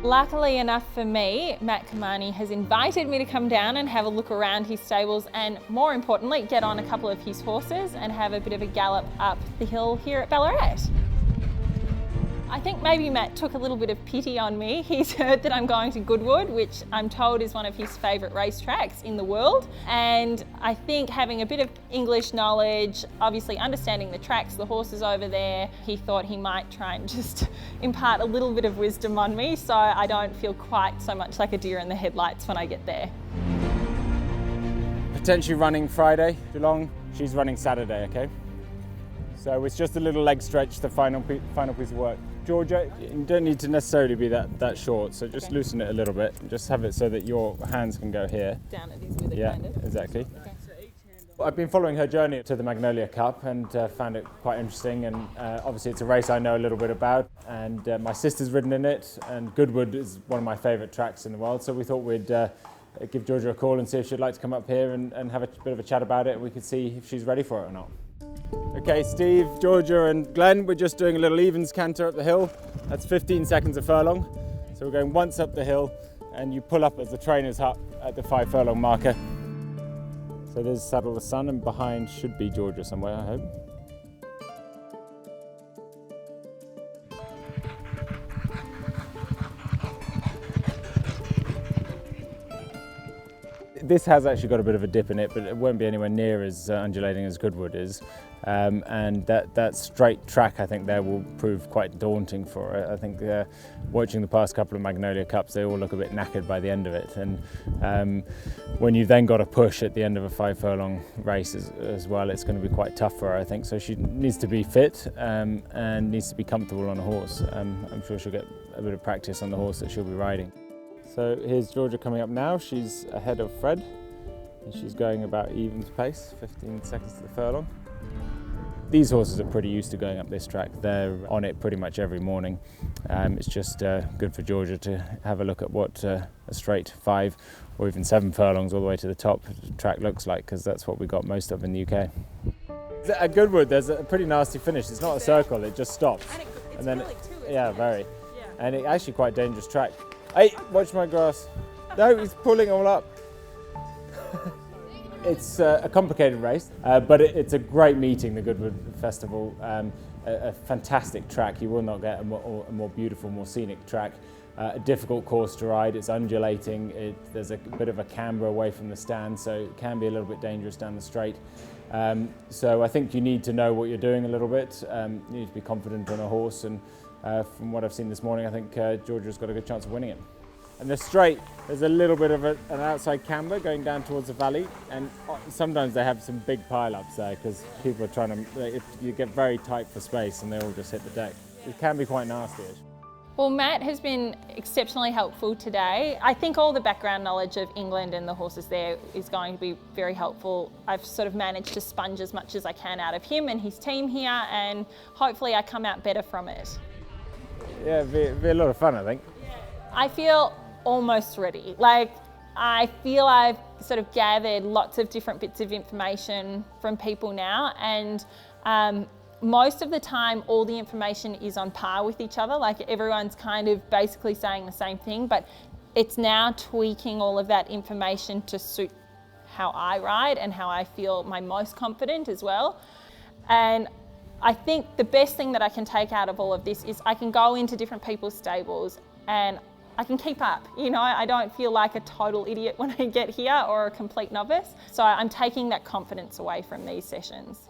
Luckily enough for me, Matt Cumani has invited me to come down and have a look around his stables and, more importantly, get on a couple of his horses and have a bit of a gallop up the hill here at Ballarat. I think maybe Matt took a little bit of pity on me. He's heard that I'm going to Goodwood, which I'm told is one of his favourite racetracks in the world. And I think having a bit of English knowledge, obviously understanding the tracks, the horses over there, he thought he might try and just impart a little bit of wisdom on me so I don't feel quite so much like a deer in the headlights when I get there. Potentially running Friday, Geelong. She's running Saturday, okay? So it's just a little leg stretch, the final piece of work. Georgia, you don't need to necessarily be that short, so just loosen it a little bit. Just have it so that your hands can go here. Down at his wither, yeah, kind of. Exactly. Okay. I've been following her journey to the Magnolia Cup and found it quite interesting, and obviously it's a race I know a little bit about, and my sister's ridden in it, and Goodwood is one of my favourite tracks in the world, so we thought we'd give Georgia a call and see if she'd like to come up here and have a bit of a chat about it, and we could see if she's ready for it or not. Okay, Steve, Georgia and Glenn, we're just doing a little evens canter up the hill. That's 15 seconds a furlong. So we're going once up the hill and you pull up as the trainer's hut at the 5 furlong marker. So there's Saddle the Sun and behind should be Georgia somewhere, I hope. This has actually got a bit of a dip in it, but it won't be anywhere near as undulating as Goodwood is. And that straight track, I think, there will prove quite daunting for her. I think watching the past couple of Magnolia Cups, they all look a bit knackered by the end of it. And when you've then got a push at the end of a 5 furlong race as well, it's going to be quite tough for her, I think. So she needs to be fit and needs to be comfortable on a horse. I'm sure she'll get a bit of practice on the horse that she'll be riding. So here's Georgia coming up now. She's ahead of Fred and she's going about evens pace, 15 seconds to the furlong. These horses are pretty used to going up this track. They're on it pretty much every morning. It's just good for Georgia to have a look at what a straight 5 or even 7 furlongs all the way to the top track looks like, because that's what we got most of in the UK. At Goodwood there's a pretty nasty finish. It's not a circle, it just stops. And then really too, yeah, very. Yeah. And it's actually quite a dangerous track. Hey, watch my grass. No, he's pulling all up. It's a complicated race, but it's a great meeting, the Goodwood Festival. A fantastic track. You will not get a more beautiful, more scenic track. A difficult course to ride. It's undulating. There's a bit of a camber away from the stand, so it can be a little bit dangerous down the straight. So I think you need to know what you're doing a little bit. You need to be confident on a horse, and from what I've seen this morning, I think Georgia's got a good chance of winning it. And the straight, there's a little bit of an outside camber going down towards the valley, and sometimes they have some big pile-ups there because people are trying to, you get very tight for space and they all just hit the deck. It can be quite nasty-ish. Well, Matt has been exceptionally helpful today. I think all the background knowledge of England and the horses there is going to be very helpful. I've sort of managed to sponge as much as I can out of him and his team here, and hopefully I come out better from it. Yeah, it'll be a lot of fun, I think. I feel almost ready. I feel I've sort of gathered lots of different bits of information from people now, and most of the time all the information is on par with each other. Like, everyone's kind of basically saying the same thing, but it's now tweaking all of that information to suit how I ride and how I feel my most confident as well. And I think the best thing that I can take out of all of this is I can go into different people's stables and I can keep up. You know, I don't feel like a total idiot when I get here or a complete novice. So I'm taking that confidence away from these sessions.